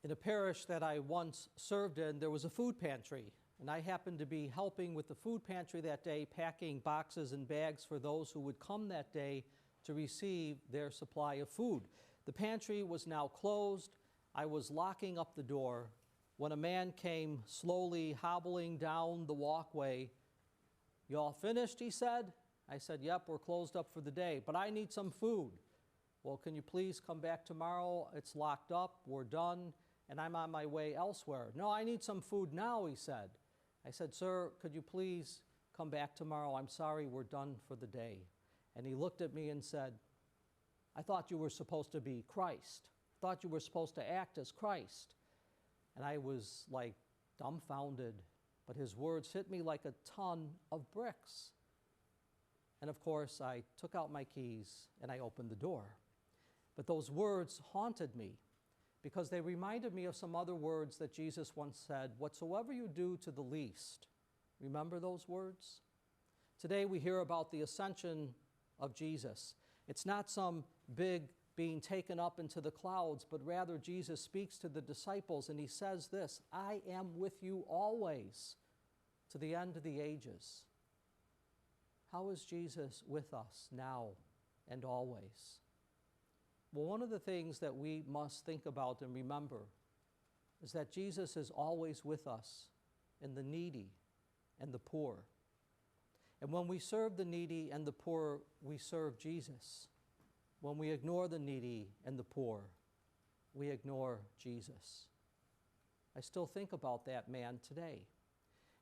In a parish that I once served in, there was a food pantry, and I happened to be helping with the food pantry that day, packing boxes and bags for those who would come that day to receive their supply of food. The pantry was now closed. I was locking up the door when a man came slowly hobbling down the walkway. "You all finished?" he said. I said, "Yep, we're closed up for the day, but I need some food." "Well, can you please come back tomorrow? It's locked up, we're done, and I'm on my way elsewhere." "No, I need some food now," he said. I said, "Sir, could you please come back tomorrow? I'm sorry, we're done for the day." And he looked at me and said, "I thought you were supposed to be Christ. I thought you were supposed to act as Christ." And I was like dumbfounded, but his words hit me like a ton of bricks. And of course, I took out my keys and I opened the door. But those words haunted me because they reminded me of some other words that Jesus once said, "Whatsoever you do to the least." Remember those words? Today we hear about the ascension of Jesus. It's not some big being taken up into the clouds, but rather Jesus speaks to the disciples and he says this, "I am with you always to the end of the ages." How is Jesus with us now and always? Well, one of the things that we must think about and remember is that Jesus is always with us in the needy and the poor. And when we serve the needy and the poor, we serve Jesus. When we ignore the needy and the poor, we ignore Jesus. I still think about that man today.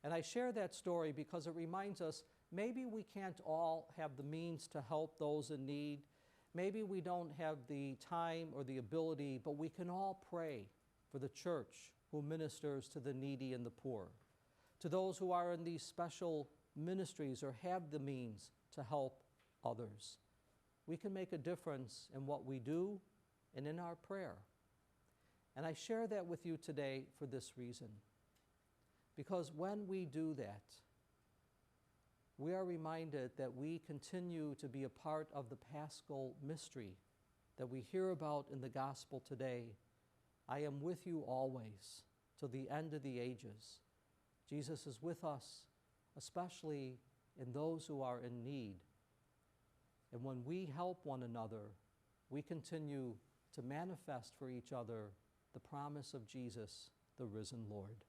And I share that story because it reminds us maybe we can't all have the means to help those in need. Maybe we don't have the time or the ability, but we can all pray for the church who ministers to the needy and the poor, to those who are in these special ministries or have the means to help others. We can make a difference in what we do and in our prayer. And I share that with you today for this reason. Because when we do that, we are reminded that we continue to be a part of the Paschal mystery that we hear about in the gospel today. I am with you always till the end of the ages. Jesus is with us, especially in those who are in need. And when we help one another, we continue to manifest for each other the promise of Jesus, the risen Lord.